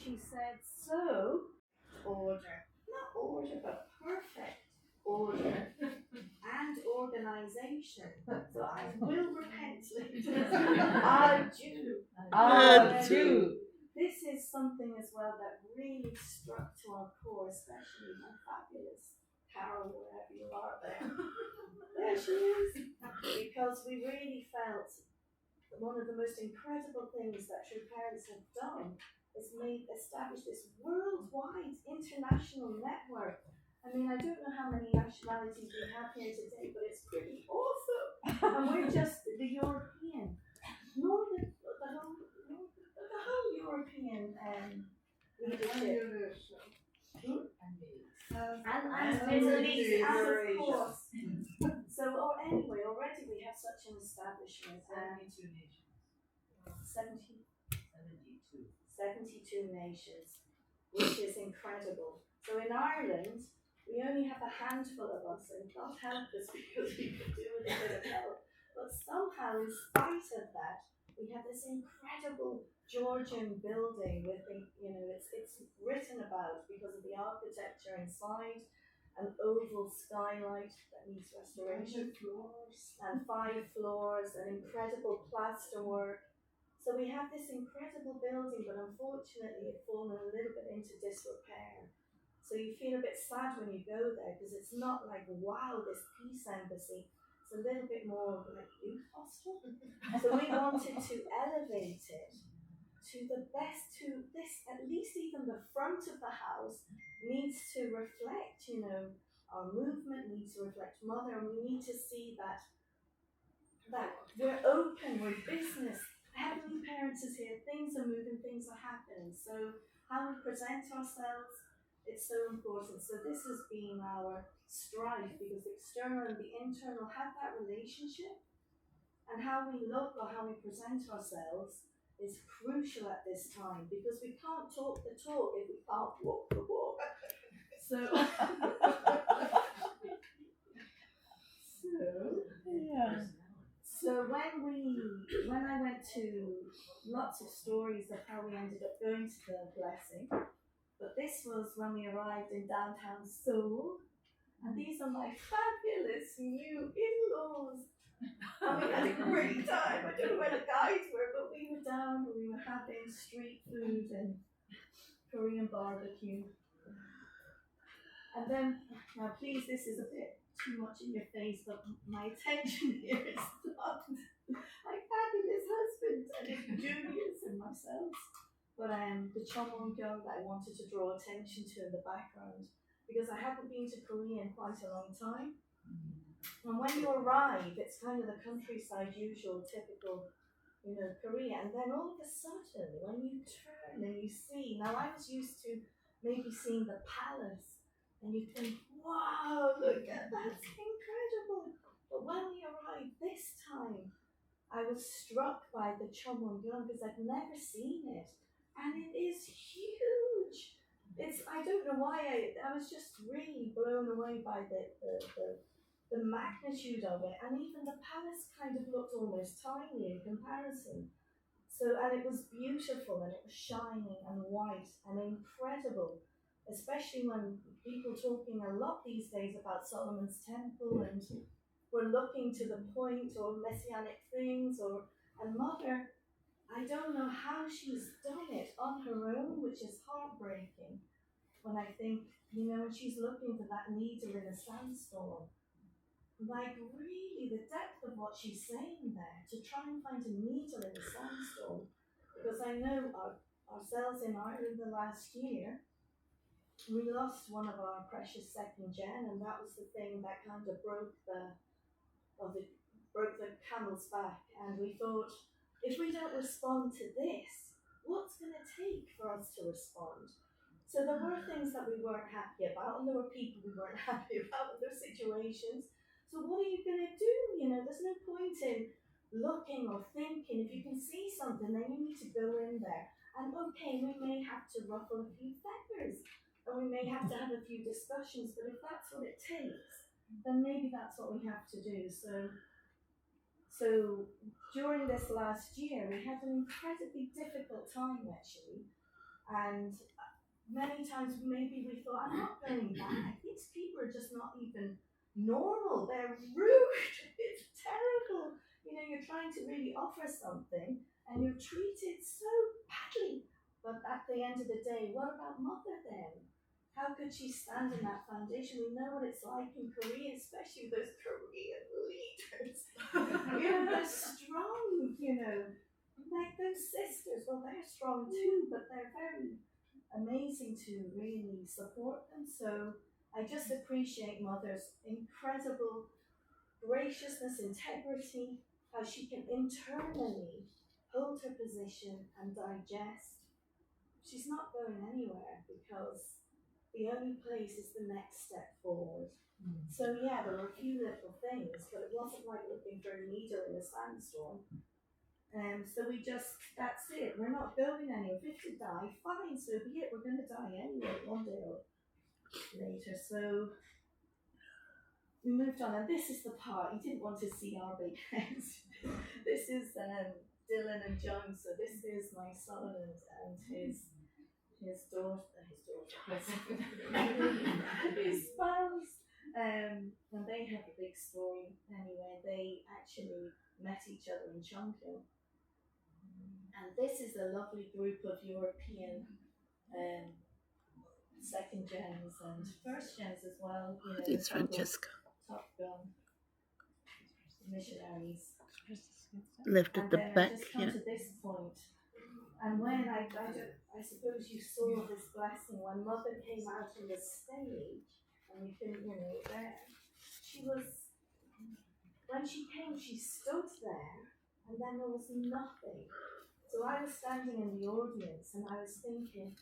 she said, so, order. Not order, but perfect order and organisation. So I will repent later. I do. This is something as well that really struck to our core, especially my fabulous Carol, wherever you are there. There she is. Because we really felt that one of the most incredible things that True Parents have done is establish this worldwide international network. I mean, I don't know how many nationalities we have here today, but it's pretty awesome. And we're just the European, the whole European leadership. And Middle East, and of course. So, anyway, already we have such an establishment. 72 nations. 72 nations, which is incredible. So in Ireland, we only have a handful of us, and God help us because we could do with a bit of help. But somehow, in spite of that, we have this incredible Georgian building with it's written about because of the architecture inside, an oval skylight that needs restoration, and 5 floors, an incredible plasterwork. So we have this incredible building, but unfortunately it's fallen a little bit into disrepair. So you feel a bit sad when you go there because it's not like, wow, this peace embassy. It's a little bit more like youth hostel. So we wanted to elevate it to the best, to this, at least even the front of the house needs to reflect, our movement needs to reflect Mother, and we need to see that we're open, we're business. Heavenly Parents is here, things are moving, things are happening. So how we present ourselves, it's so important. So this has been our strife because the external and the internal have that relationship, and how we look or how we present ourselves is crucial at this time because we can't talk the talk if we can't walk the walk. So when I went to lots of stories of how we ended up going to the blessing, but this was when we arrived in downtown Seoul, and these are my fabulous new in-laws. And we had a great time. I don't know where the guys were, but we were down, we were having street food and Korean barbecue. And then, now please, this is a bit too much in your face, but my attention here is not my fabulous husband and Julius and myself, but the Toumanguelov that I wanted to draw attention to in the background, because I haven't been to Korea in quite a long time. And when you arrive, it's kind of the countryside, usual, typical, Korea, and then all of a sudden, when you turn and you see, now I was used to maybe seeing the palace, and you think, wow, look at that's incredible. But when we arrived this time, I was struck by the Toumanguelov because I'd never seen it, and it is huge. I don't know why I was just really blown away by the magnitude of it, and even the palace kind of looked almost tiny in comparison. So, and it was beautiful, and it was shining and white and incredible, especially when people talking a lot these days about Solomon's temple and we're looking to the point or messianic things and Mother, I don't know how she's done it on her own, which is heartbreaking when I think, when she's looking for that needle in a sandstorm. Like really the depth of what she's saying there, to try and find a needle in a sandstorm. Because I know ourselves in Ireland the last year, we lost one of our precious second gen, and that was the thing that kind of broke the camel's back. And we thought, if we don't respond to this, what's going to take for us to respond? So there were things that we weren't happy about, and there were people we weren't happy about in those situations. So what are you going to do? There's no point in looking or thinking. If you can see something, then you need to go in there. And okay, we may have to ruffle a few feathers, and we may have to have a few discussions, but if that's what it takes, then maybe that's what we have to do. So during this last year, we had an incredibly difficult time, actually, And many times maybe we thought, I'm not going back. These people are just not even normal. They're rude. It's terrible. You're trying to really offer something and you're treated so badly. But at the end of the day, what about mother then? How could she stand in that foundation? We know what it's like in Korea, especially those Korean leaders. They're strong, like those sisters. Well, they're strong too, but they're very amazing to really support them. So I just appreciate mother's incredible graciousness, integrity, how she can internally hold her position and digest. She's not going anywhere because the only place is the next step forward. So yeah, there were a few little things, but it wasn't like looking for a needle in a sandstorm. So that's it. We're not going anywhere. If we have to die, fine, so be it. We're going to die anyway, one day or later. So we moved on, and this is the part you didn't want to see our big heads. This is Dylan and John. So this is my son and his daughter, his spouse. And they have a big story anyway. They actually met each other in Chongqing. And this is a lovely group of European second gens and first gens as well. It's Francesca. Top Gun missionaries. Left at the back, I just come to this point. And when I suppose you saw this blessing when Mother came out on the stage and we couldn't, there. When she came, she stood there and then there was nothing. So I was standing in the audience and I was thinking,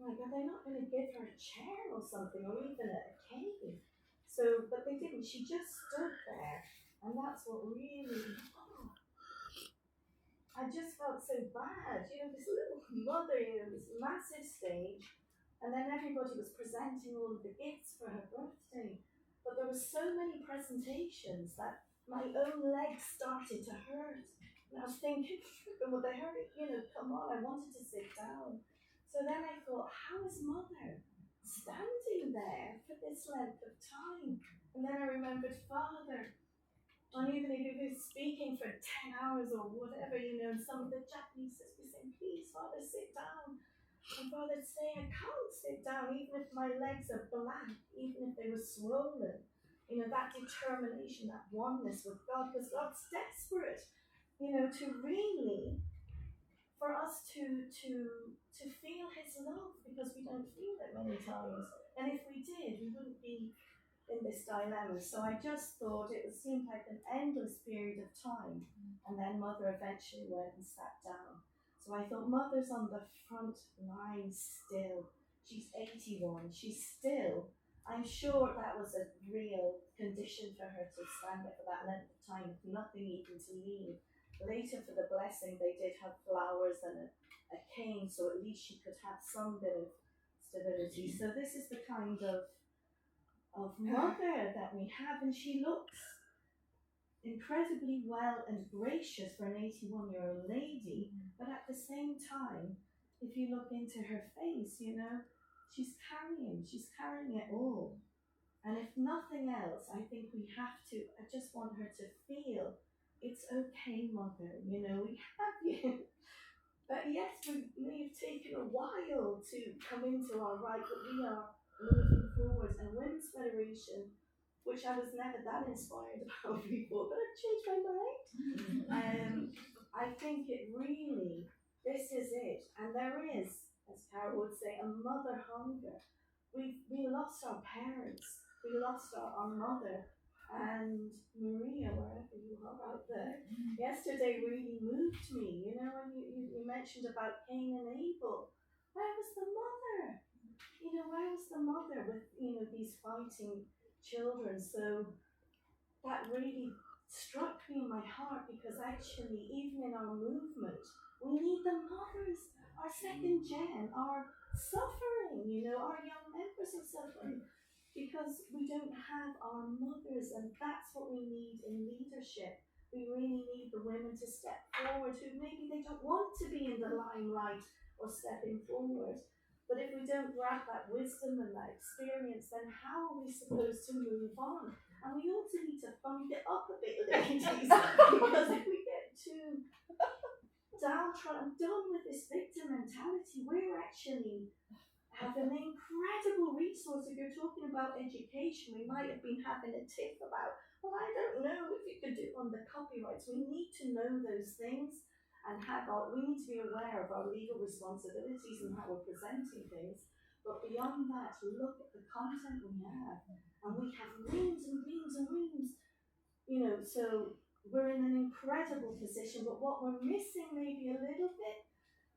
oh my God, they're not going to give her a chair or something or even a cane. So, but they didn't. She just stood there. And that's what really, I just felt so bad. This little mother, this massive stage. And then everybody was presenting all of the gifts for her birthday. But there were so many presentations that my own legs started to hurt. And I was thinking, well, they hurt, come on, I wanted to sit down. So then I thought, how is Mother standing there for this length of time? And then I remembered Father. And even if he was speaking for 10 hours or whatever, and some of the Japanese sisters saying, please, Father, sit down. And Father'd say, I can't sit down, even if my legs are black, even if they were swollen. That determination, that oneness with God, because God's desperate, to really, for us to feel His love, because we don't feel it many times. And if we did, we wouldn't be in this dilemma. So I just thought it seemed like an endless period of time. And then Mother eventually went and sat down. So I thought, Mother's on the front line still. She's 81. She's still, I'm sure that was a real condition for her to stand there for that length of time, with nothing even to leave. Later for the blessing, they did have flowers and a cane, so at least she could have some bit of stability. So this is the kind of mother that we have, and she looks incredibly well and gracious for an 81-year-old lady, but at the same time, if you look into her face, she's carrying it all. And if nothing else, I think I just want her to feel, it's okay, Mother, we have you. But yes, we may have taken a while to come into our right, but we are moving forward. And Women's Federation, which I was never that inspired about before, but I've changed my mind. I think it really, this is it. And there is, as Carol would say, a mother hunger. We lost our parents. We lost our mother. And Maria, wherever you are out there, yesterday really moved me. When you mentioned about Cain and Abel, where was the mother? Where was the mother with, these fighting children? So that really struck me in my heart, because actually, even in our movement, we need the mothers, our second gen, are suffering, our young members are suffering, because we don't have our mothers, and that's what we need in leadership. We really need the women to step forward who maybe they don't want to be in the limelight, or stepping forward. But if we don't grab that wisdom and that experience, then how are we supposed to move on? And we also need to bump it up a bit, ladies, because if we get too downtrodden, done with this victim mentality, we're actually have an incredible resource. If you're talking about education, we might have been having a tiff about, well, I don't know if you could do it on the copyrights. We need to know those things and we need to be aware of our legal responsibilities and how we're presenting things. But beyond that, look at the content we have. And we have reams and reams and reams, so we're in an incredible position. But what we're missing maybe a little bit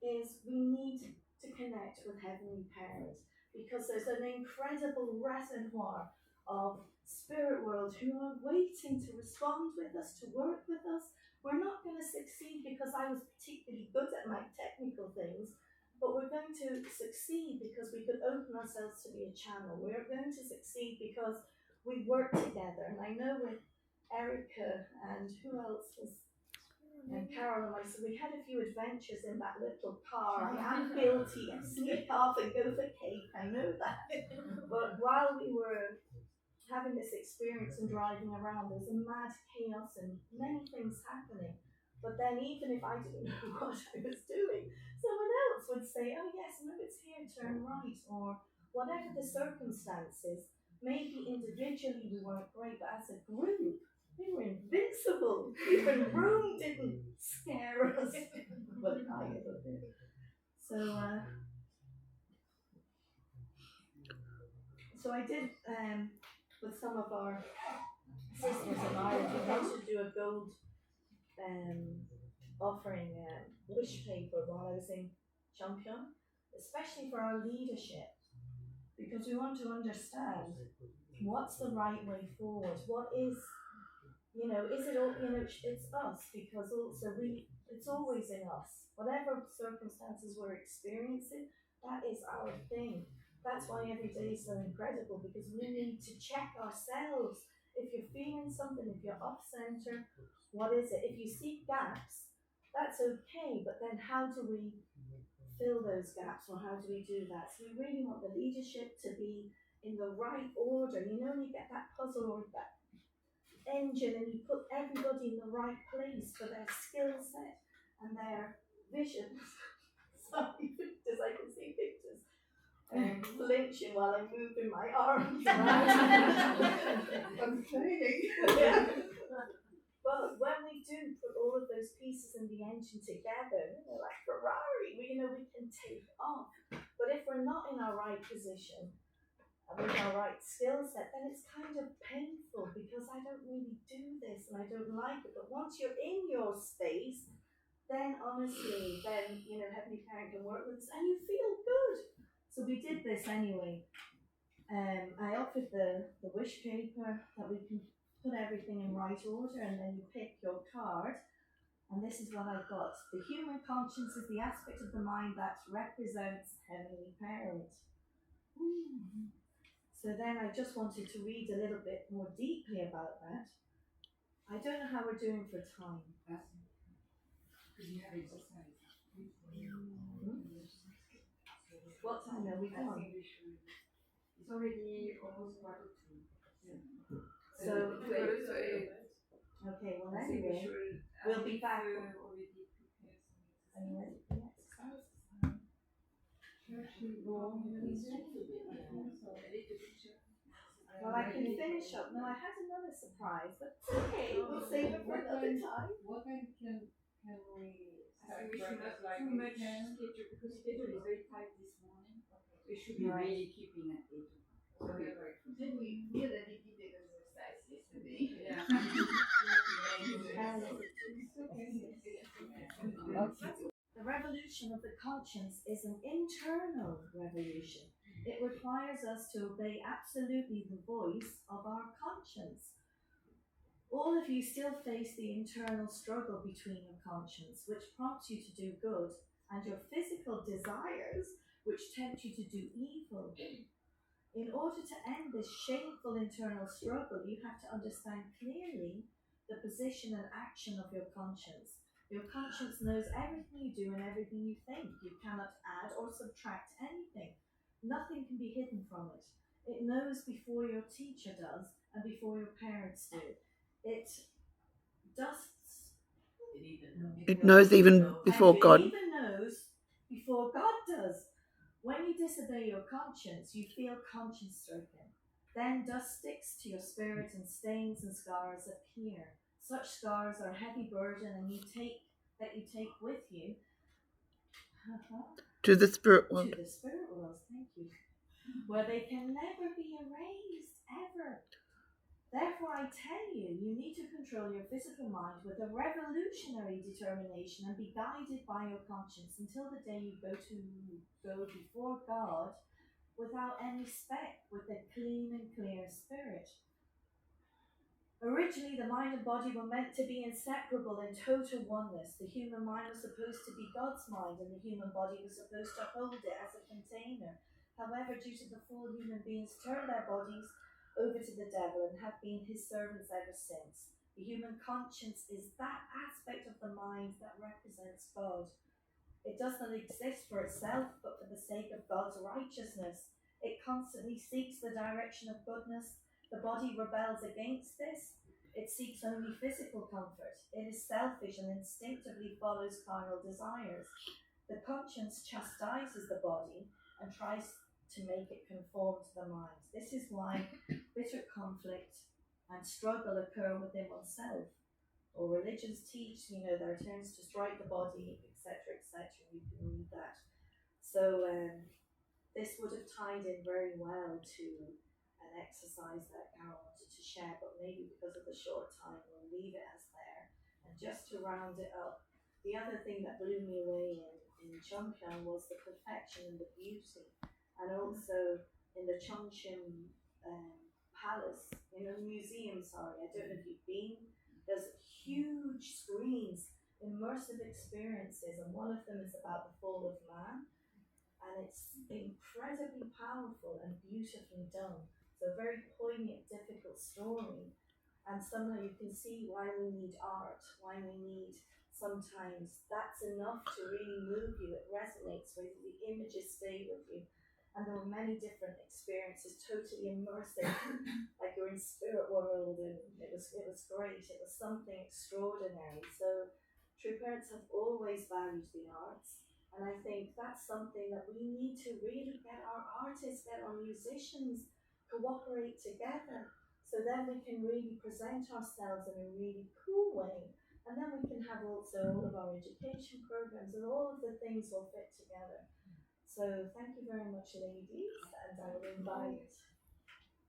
is we need to connect with Heavenly Parents, because there's an incredible reservoir of spirit world who are waiting to respond with us, to work with us. We're not going to succeed because I was particularly good at my technical things, but we're going to succeed because we could open ourselves to be a channel. We're going to succeed because we work together. And I know with Erica and who else was, and Carol and myself, we had a few adventures in that little car. I'm guilty. I sneak off and go for cake. I know that. But while we were having this experience and driving around, there was a mad chaos and many things happening. But then even if I didn't know what I was doing, someone else would say, oh yes, no, it's here, turn right, or whatever the circumstances. Maybe individually we weren't great, but as a group, we were invincible. Even Rome didn't scare us. Well, I never did. So I did, with some of our sisters in Ireland, we wanted to do a gold offering wish paper while I was in Champion, especially for our leadership, because we want to understand what's the right way forward. What is, is it all, it's us, because also it's always in us. Whatever circumstances we're experiencing, that is our thing. That's why every day is so incredible, because we need to check ourselves. If you're feeling something, if you're off center, what is it? If you see gaps, that's okay, but then how do we fill those gaps, or how do we do that? So we really want the leadership to be in the right order. You get that puzzle or that engine, and you put everybody in the right place for their skill set and their visions. Sorry, pictures, I can see pictures. Flinching while I'm moving my arms around. I'm training. Yeah. But when we do put all of those pieces in the engine together, like Ferrari, we can take off. But if we're not in our right position, with our right skill set, then it's kind of painful, because I don't really do this and I don't like it. But once you're in your space, then honestly, Heavenly Parent can work with us and you feel good. So we did this anyway. I offered the wish paper that we can put everything in right order, and then you pick your card. And this is what I got. The human conscience is the aspect of the mind that represents Heavenly Parent. So then I just wanted to read a little bit more deeply about that. I don't know how we're doing for time. What time are we on? It's already almost quarter to. So, okay, well anyway, we'll be back. Are you ready for the exercise? Well, I can finish up. No, I had another surprise, but it's okay. We'll save it for another time. What time can we start breakfast like too much schedule, because schedule is very tight this morning. We should be really keeping at 8 o'clock. Did we feel that he did exercise yesterday? Yeah. The revolution of the conscience is an internal revolution. It requires us to obey absolutely the voice of our conscience. All of you still face the internal struggle between your conscience, which prompts you to do good, and your physical desires, which tempt you to do evil. In order to end this shameful internal struggle, you have to understand clearly the position and action of your conscience. Your conscience knows everything you do and everything you think. You cannot add or subtract anything. Nothing can be hidden from it. It knows before your teacher does and before your parents do. It dusts. It knows even before and God. It even knows before God does. When you disobey your conscience, you feel conscience stricken. Then dust sticks to your spirit and stains and scars appear. Such scars are a heavy burden and you take with you To the spirit world. to the spirit world, thank you, where they can never be erased, ever. Therefore, I tell you, you need to control your physical mind with a revolutionary determination and be guided by your conscience until the day you go before God without any speck, with a clean and clear spirit. Originally, the mind and body were meant to be inseparable in total oneness. The human mind was supposed to be God's mind, and the human body was supposed to hold it as a container. However, due to the fall, human beings turned their bodies over to the devil and have been his servants ever since. The human conscience is that aspect of the mind that represents God. It does not exist for itself, but for the sake of God's righteousness. It constantly seeks the direction of goodness. The body rebels against this. It seeks only physical comfort. It is selfish and instinctively follows carnal desires. The conscience chastises the body and tries to make it conform to the mind. This is why bitter conflict and struggle occur within oneself. Or religions teach, there are terms to strike the body, etc., etc. You can read that. So this would have tied in very well to an exercise that Carol wanted to share, but maybe because of the short time, we'll leave it as there. And just to round it up, the other thing that blew me away in Chongqing was the perfection and the beauty, and also in the Chongqing palace, museum. Sorry, I don't know if you've been. There's huge screens, immersive experiences, and one of them is about the fall of man, and it's incredibly powerful and beautifully done. So a very poignant, difficult story, and somehow you can see why we need art, why we need sometimes that's enough to really move you. It resonates with you, the images stay with you. And there were many different experiences, totally immersive, like you're in spirit world, and it was great. It was something extraordinary. So true parents have always valued the arts, and I think that's something that we need to really get our artists, get our musicians cooperate together, so then we can really present ourselves in a really cool way, and then we can have also all of our education programs, and all of the things will fit together. So thank you very much, ladies, and I will invite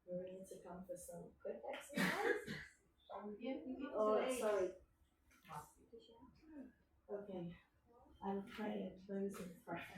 Maria to come for some quick exercise. Oh, sorry. Okay, I will pray and close in prayer.